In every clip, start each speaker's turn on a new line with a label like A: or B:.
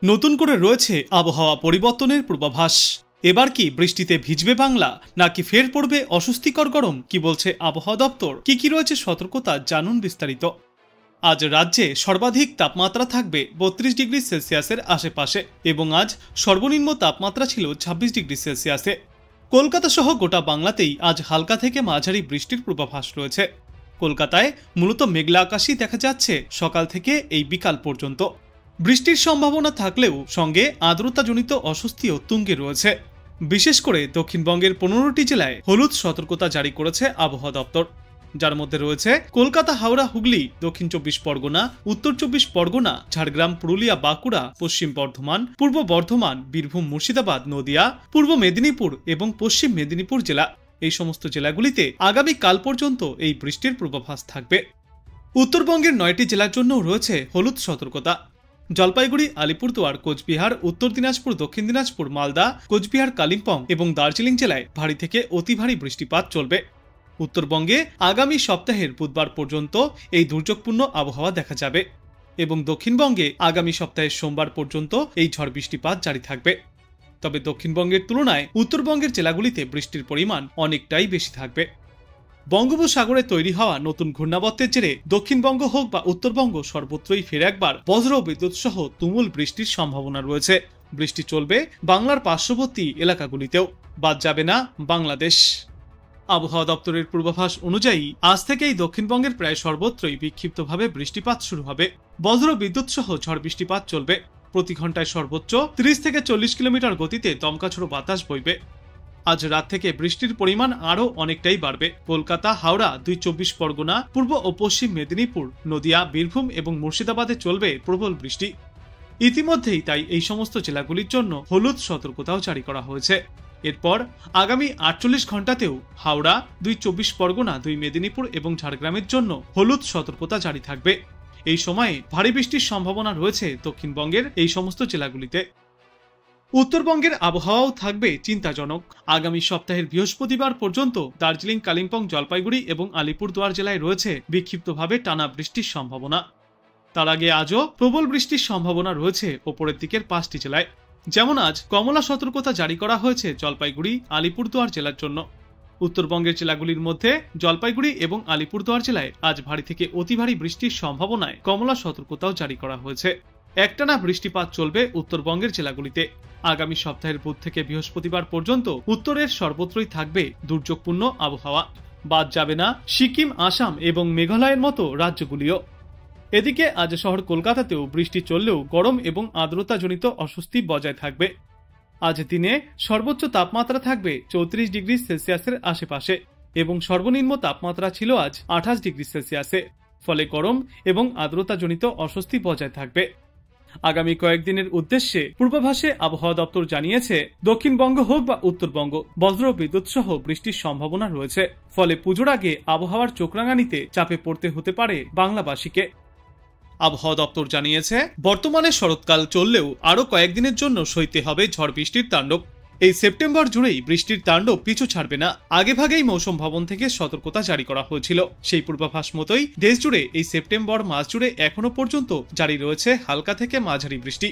A: নতুন করে রয়েছে আবহাওয়া পরিবর্তনের পূর্বাভাস। এবার কি বৃষ্টিতে ভিজবে বাংলা, নাকি ফের পড়বে অস্বস্তিকর গরম? কি বলছে আবহাওয়া দপ্তর, কি রয়েছে সতর্কতা, জানুন বিস্তারিত। আজ রাজ্যে সর্বাধিক তাপমাত্রা থাকবে 32 ডিগ্রি সেলসিয়াসের আশেপাশে এবং আজ সর্বনিম্ন তাপমাত্রা ছিল 26 ডিগ্রি সেলসিয়াসে। কলকাতা সহ গোটা বাংলাতেই আজ হালকা থেকে মাঝারি বৃষ্টির পূর্বাভাস রয়েছে। কলকাতায় মূলত মেঘলা আকাশই দেখা যাচ্ছে সকাল থেকে এই বিকাল পর্যন্ত। বৃষ্টির সম্ভাবনা থাকলেও সঙ্গে আর্দ্রতাজনিত অস্বস্তিও তুঙ্গে রয়েছে। বিশেষ করে দক্ষিণবঙ্গের 15টি জেলায় হলুদ সতর্কতা জারি করেছে আবহাওয়া দপ্তর, যার মধ্যে রয়েছে কলকাতা, হাওড়া, হুগলি, দক্ষিণ 24 পরগনা, উত্তর 24 পরগনা, ঝাড়গ্রাম, পুরুলিয়া, বাঁকুড়া, পশ্চিম বর্ধমান, পূর্ব বর্ধমান, বীরভূম, মুর্শিদাবাদ, নদিয়া, পূর্ব মেদিনীপুর এবং পশ্চিম মেদিনীপুর জেলা। এই সমস্ত জেলাগুলিতে আগামী কাল পর্যন্ত এই বৃষ্টির পূর্বাভাস থাকবে। উত্তরবঙ্গের 9টি জেলার জন্য রয়েছে হলুদ সতর্কতা। জলপাইগুড়ি, আলিপুরদুয়ার, কোচবিহার, উত্তর দিনাজপুর, দক্ষিণ দিনাজপুর, মালদা, কোচবিহার, কালিম্পং এবং দার্জিলিং জেলায় ভারী থেকে অতি ভারী বৃষ্টিপাত চলবে। উত্তরবঙ্গে আগামী সপ্তাহের বুধবার পর্যন্ত এই দুর্যোগপূর্ণ আবহাওয়া দেখা যাবে এবং দক্ষিণবঙ্গে আগামী সপ্তাহের সোমবার পর্যন্ত এই ঝড় বৃষ্টিপাত জারি থাকবে। তবে দক্ষিণবঙ্গের তুলনায় উত্তরবঙ্গের জেলাগুলিতে বৃষ্টির পরিমাণ অনেকটাই বেশি থাকবে। বঙ্গোপসাগরে তৈরি হওয়া নতুন ঘূর্ণাবর্তের জেরে দক্ষিণবঙ্গ হোক বা উত্তরবঙ্গ, সর্বত্রই ফের একবার বজ্র বিদ্যুৎ সহ তুমুল বৃষ্টির সম্ভাবনা রয়েছে। বৃষ্টি চলবে বাংলার পার্শ্ববর্তী এলাকাগুলিতেও, বাদ যাবে না বাংলাদেশ। আবহাওয়া দপ্তরের পূর্বাভাস অনুযায়ী আজ থেকেই দক্ষিণবঙ্গের প্রায় সর্বত্রই বিক্ষিপ্তভাবে বৃষ্টিপাত শুরু হবে। বজ্র বিদ্যুৎ সহ ঝড় বৃষ্টিপাত চলবে। প্রতি ঘন্টায় সর্বোচ্চ 30 থেকে 40 কিলোমিটার গতিতে দমকাঝোড়ো বাতাস বইবে। আজ রাত থেকে বৃষ্টির পরিমাণ আরও অনেকটাই বাড়বে। কলকাতা, হাওড়া, দুই 24 পরগনা, পূর্ব ও পশ্চিম মেদিনীপুর, নদিয়া, বীরভূম এবং মুর্শিদাবাদে চলবে প্রবল বৃষ্টি। ইতিমধ্যেই তাই এই সমস্ত জেলাগুলির জন্য হলুদ সতর্কতাও জারি করা হয়েছে। এরপর আগামী 48 ঘন্টাতেও হাওড়া, দুই 24 পরগনা, দুই মেদিনীপুর এবং ঝাড়গ্রামের জন্য হলুদ সতর্কতা জারি থাকবে। এই সময়ে ভারী বৃষ্টির সম্ভাবনা রয়েছে দক্ষিণবঙ্গের এই সমস্ত জেলাগুলিতে। উত্তরবঙ্গের আবহাওয়াও থাকবে চিন্তাজনক। আগামী সপ্তাহের বৃহস্পতিবার পর্যন্ত দার্জিলিং, কালিম্পং, জলপাইগুড়ি এবং আলিপুরদুয়ার জেলায় রয়েছে বিক্ষিপ্তভাবে টানা বৃষ্টির সম্ভাবনা। তার আগে আজও প্রবল বৃষ্টির সম্ভাবনা রয়েছে ওপরের দিকের 5টি জেলায়। যেমন আজ কমলা সতর্কতা জারি করা হয়েছে জলপাইগুড়ি, আলিপুরদুয়ার জেলার জন্য। উত্তরবঙ্গের জেলাগুলির মধ্যে জলপাইগুড়ি এবং আলিপুরদুয়ার জেলায় আজ ভারী থেকে অতি ভারী বৃষ্টির সম্ভাবনায় কমলা সতর্কতাও জারি করা হয়েছে। একটানা বৃষ্টিপাত চলবে উত্তরবঙ্গের জেলাগুলিতে। আগামী সপ্তাহের বুধ থেকে বৃহস্পতিবার পর্যন্ত উত্তরের সর্বত্রই থাকবে দুর্যোগপূর্ণ আবহাওয়া। বাদ যাবে না সিকিম, আসাম এবং মেঘালয়ের মতো রাজ্যগুলিও। এদিকে আজ শহর কলকাতাতেও বৃষ্টি চললেও গরম এবং আর্দ্রতাজনিত অস্বস্তি বজায় থাকবে। আজ দিনে সর্বোচ্চ তাপমাত্রা থাকবে 34 ডিগ্রি সেলসিয়াসের আশেপাশে এবং সর্বনিম্ন তাপমাত্রা ছিল আজ 28 ডিগ্রি সেলসিয়াসে। ফলে গরম এবং আর্দ্রতাজনিত অস্বস্তি বজায় থাকবে। আগামী কয়েকদিনের উদ্দেশ্যে পূর্বাভাসে আবহাওয়া দপ্তর জানিয়েছে, দক্ষিণবঙ্গ হোক বা উত্তরবঙ্গ বজ্র বিদ্যুৎ সহ বৃষ্টির সম্ভাবনা রয়েছে। ফলে পুজোর আগে আবহাওয়ার চোখরাঙানিতে চাপে পড়তে হতে পারে বাংলাবাসীকে। আবহাওয়া দপ্তর জানিয়েছে, বর্তমানে শরৎকাল চললেও আরও কয়েকদিনের জন্য সইতে হবে ঝড় বৃষ্টির তাণ্ডব। এই সেপ্টেম্বর জুড়েই বৃষ্টির তাণ্ডব পিছু ছাড়বে না। আগেভাগেই মৌসুম ভবন থেকে সতর্কতা জারি করা হয়েছিল। সেই পূর্বাভাস মতোই দেশ জুড়ে এই সেপ্টেম্বর মাস জুড়ে এখনো পর্যন্ত জারি রয়েছে হালকা থেকে মাঝারি বৃষ্টি।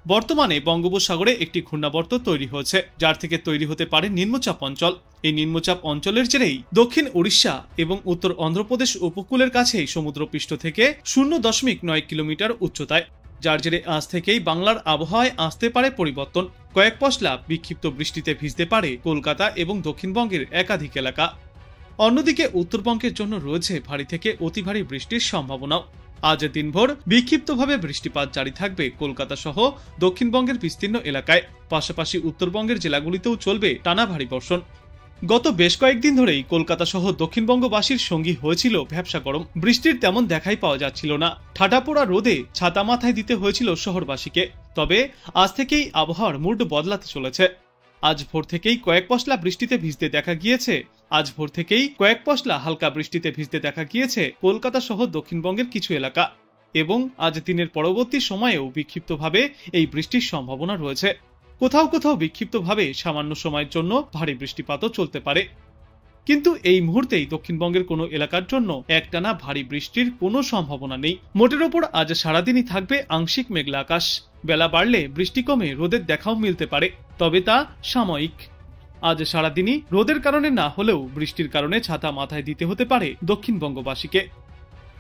A: বর্তমানে বঙ্গোপসাগরে একটি ঘূর্ণাবর্ত তৈরি হয়েছে, যার থেকে তৈরি হতে পারে নিম্নচাপ অঞ্চল। এই নিম্নচাপ অঞ্চলের জেরেই দক্ষিণ উড়িষ্যা এবং উত্তর অন্ধ্রপ্রদেশ উপকূলের কাছেই সমুদ্রপৃষ্ঠ থেকে 0.9 কিলোমিটার উচ্চতায়, যার জেরে আজ থেকেই বাংলার আবহাওয়ায় আসতে পারে পরিবর্তন। কয়েক পশলা বিক্ষিপ্ত বৃষ্টিতে ভিজতে পারে কলকাতা এবং দক্ষিণবঙ্গের একাধিক এলাকা। অন্যদিকে উত্তরবঙ্গের জন্য রয়েছে ভারী থেকে অতি ভারী বৃষ্টির সম্ভাবনাও। আজ দিনভর বিক্ষিপ্তভাবে বৃষ্টিপাত জারি থাকবে কলকাতা সহ দক্ষিণবঙ্গের বিস্তীর্ণ এলাকায়। পাশাপাশি উত্তরবঙ্গের জেলাগুলিতেও চলবে টানা ভারী বর্ষণ। গত বেশ কয়েকদিন ধরেই কলকাতা সহ দক্ষিণবঙ্গবাসীর সঙ্গী হয়েছিল ভ্যাপসা গরম। বৃষ্টির তেমন দেখাই পাওয়া যাচ্ছিল না। ঠাটাপোড়া রোদে ছাতা মাথায় দিতে হয়েছিল শহরবাসীকে। তবে আজ থেকেই আবহাওয়ার মুড বদলাতে চলেছে। আজ ভোর থেকেই কয়েক পশলা বৃষ্টিতে ভিজতে হালকা বৃষ্টিতে ভিজতে দেখা গিয়েছে কলকাতা সহ দক্ষিণবঙ্গের কিছু এলাকা এবং আজ দিনের পরবর্তী সময়েও বিক্ষিপ্তভাবে এই বৃষ্টির সম্ভাবনা রয়েছে। কোথাও কোথাও বিক্ষিপ্তভাবে সামান্য সময়ের জন্য ভারী বৃষ্টিপাতও চলতে পারে। কিন্তু এই মুহূর্তেই দক্ষিণবঙ্গের কোনো এলাকার জন্য একটানা ভারী বৃষ্টির কোনো সম্ভাবনা নেই। মোটের ওপর আজ সারাদিনই থাকবে আংশিক মেঘলা আকাশ। বেলা বাড়লে বৃষ্টি কমে রোদের দেখাও মিলতে পারে, তবে তা সাময়িক। আজ সারাদিনই রোদের কারণে না হলেও বৃষ্টির কারণে ছাতা মাথায় দিতে হতে পারে দক্ষিণবঙ্গবাসীকে।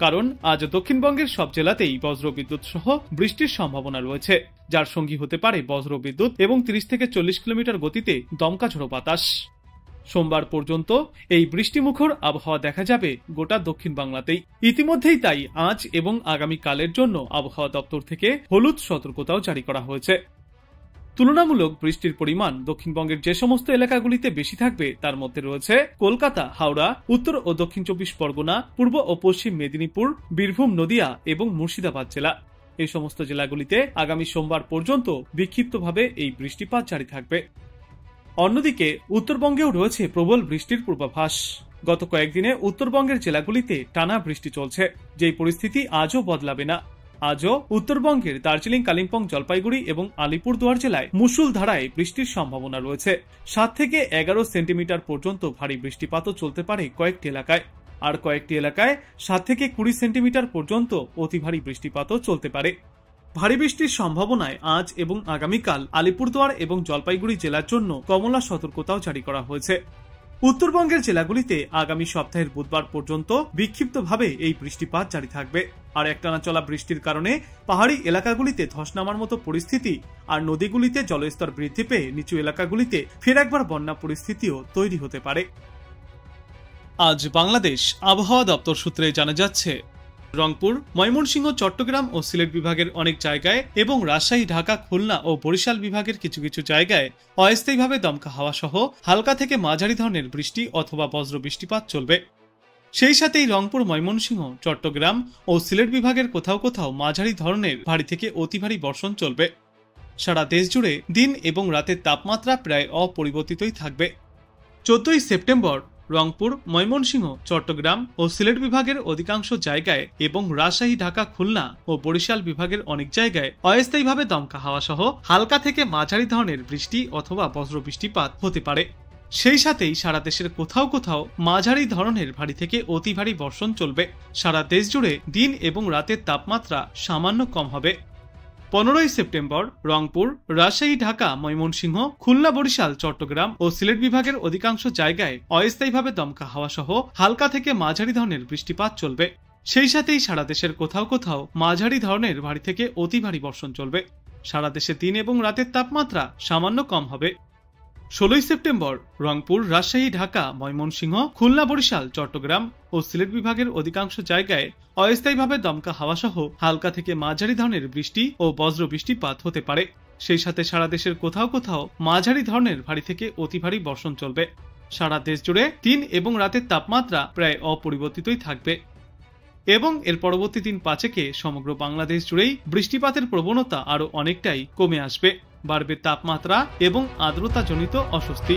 A: কারণ আজ দক্ষিণবঙ্গের সব জেলাতেই বজ্রবিদ্যুৎ সহ বৃষ্টির সম্ভাবনা রয়েছে, যার সঙ্গী হতে পারে বজ্রবিদ্যুৎ এবং 30 থেকে 40 কিলোমিটার গতিতে দমকা ঝোড়ো বাতাস। সোমবার পর্যন্ত এই বৃষ্টিমুখর আবহাওয়া দেখা যাবে গোটা দক্ষিণ বাংলাতেই। ইতিমধ্যেই তাই আজ এবং আগামীকালের জন্য আবহাওয়া দপ্তর থেকে হলুদ সতর্কতাও জারি করা হয়েছে। তুলনামূলক বৃষ্টির পরিমাণ দক্ষিণবঙ্গের যে সমস্ত এলাকাগুলিতে বেশি থাকবে তার মধ্যে রয়েছে কলকাতা, হাওড়া, উত্তর ও দক্ষিণ 24 পরগনা, পূর্ব ও পশ্চিম মেদিনীপুর, বীরভূম, নদিয়া এবং মুর্শিদাবাদ জেলা। এই সমস্ত জেলাগুলিতে আগামী সোমবার পর্যন্ত বিক্ষিপ্তভাবে এই বৃষ্টিপাত জারি থাকবে। অন্যদিকে উত্তরবঙ্গেও রয়েছে প্রবল বৃষ্টির পূর্বাভাস। গত কয়েকদিনে উত্তরবঙ্গের জেলাগুলিতে টানা বৃষ্টি চলছে, যেই পরিস্থিতি আজও বদলাবে না। আজও উত্তরবঙ্গের দার্জিলিং, কালিম্পং, জলপাইগুড়ি এবং আলিপুরদুয়ার জেলায় মুষলধারায় বৃষ্টির সম্ভাবনা রয়েছে। 7 থেকে 11 সেন্টিমিটার পর্যন্ত ভারী বৃষ্টিপাতও চলতে পারে কয়েকটি এলাকায়, আর কয়েকটি এলাকায় 7 থেকে 20 সেন্টিমিটার পর্যন্ত অতি ভারী বৃষ্টিপাতও চলতে পারে। ভারী বৃষ্টির সম্ভাবনায় আজ এবং আগামীকাল আলিপুরদুয়ার এবং জলপাইগুড়ি জেলার জন্য কমলা সতর্কতাও জারি করা হয়েছে। উত্তরবঙ্গের জেলাগুলিতে আগামী সপ্তাহের বুধবার পর্যন্ত বিক্ষিপ্তভাবে এই বৃষ্টিপাত জারি থাকবে। আর একটানা চলা বৃষ্টির কারণে পাহাড়ি এলাকাগুলিতে ধস নামার মতো পরিস্থিতি আর নদীগুলিতে জলস্তর বৃদ্ধি পেয়ে নিচু এলাকাগুলিতে ফের একবার বন্যা পরিস্থিতিও তৈরি হতে পারে। আজ বাংলাদেশ আবহাওয়া দপ্তর সূত্রে জানা যাচ্ছে, রংপুর, ময়মনসিংহ, চট্টগ্রাম ও সিলেট বিভাগের অনেক জায়গায় এবং রাজশাহী, ঢাকা, খুলনা ও বরিশাল বিভাগের কিছু কিছু জায়গায় অস্থায়ীভাবে দমকা হাওয়া সহ হালকা থেকে মাঝারি ধরনের বৃষ্টি অথবা বজ্র বৃষ্টিপাত চলবে। সেই সাথেই রংপুর, ময়মনসিংহ, চট্টগ্রাম ও সিলেট বিভাগের কোথাও কোথাও মাঝারি ধরনের ভারী থেকে অতি ভারী বর্ষণ চলবে। সারা দেশ জুড়ে দিন এবং রাতের তাপমাত্রা প্রায় অপরিবর্তিতই থাকবে। 14 সেপ্টেম্বর রংপুর, ময়মনসিংহ, চট্টগ্রাম ও সিলেট বিভাগের অধিকাংশ জায়গায় এবং রাজশাহী, ঢাকা, খুলনা ও বরিশাল বিভাগের অনেক জায়গায় অস্থায়ীভাবে দমকা হাওয়া সহ হালকা থেকে মাঝারি ধরনের বৃষ্টি অথবা বজ্র বৃষ্টিপাত হতে পারে। সেই সাথেই সারা দেশের কোথাও কোথাও মাঝারি ধরনের ভারী থেকে অতি ভারী বর্ষণ চলবে। সারা দেশ জুড়ে দিন এবং রাতের তাপমাত্রা সামান্য কম হবে। 15 সেপ্টেম্বর রংপুর, রাজশাহী, ঢাকা, ময়মনসিংহ, খুলনা, বরিশাল, চট্টগ্রাম ও সিলেট বিভাগের অধিকাংশ জায়গায় অস্থায়ীভাবে দমকা হাওয়া সহ হালকা থেকে মাঝারি ধরনের বৃষ্টিপাত চলবে। সেই সাথেই সারা দেশের কোথাও কোথাও মাঝারি ধরনের ভারী থেকে অতি ভারী বর্ষণ চলবে। সারা দেশে দিন এবং রাতের তাপমাত্রা সামান্য কম হবে। 16 সেপ্টেম্বর রংপুর, রাজশাহী, ঢাকা, ময়মনসিংহ, খুলনা, বরিশাল, চট্টগ্রাম ও সিলেট বিভাগের অধিকাংশ জায়গায় অস্থায়ীভাবে দমকা হাওয়া সহ হালকা থেকে মাঝারি ধরনের বৃষ্টি ও বজ্র বৃষ্টিপাত হতে পারে। সেই সাথে সারা দেশের কোথাও কোথাও মাঝারি ধরনের ভারী থেকে অতি ভারী বর্ষণ চলবে। সারা দেশ জুড়ে দিন এবং রাতের তাপমাত্রা প্রায় অপরিবর্তিতই থাকবে এবং এর পরবর্তী দিন 5 সমগ্র বাংলাদেশ জুড়েই বৃষ্টিপাতের প্রবণতা আরো অনেকটাই কমে আসবে। বাড়বে তাপমাত্রা এবং আর্দ্রতাজনিত অস্বস্তি।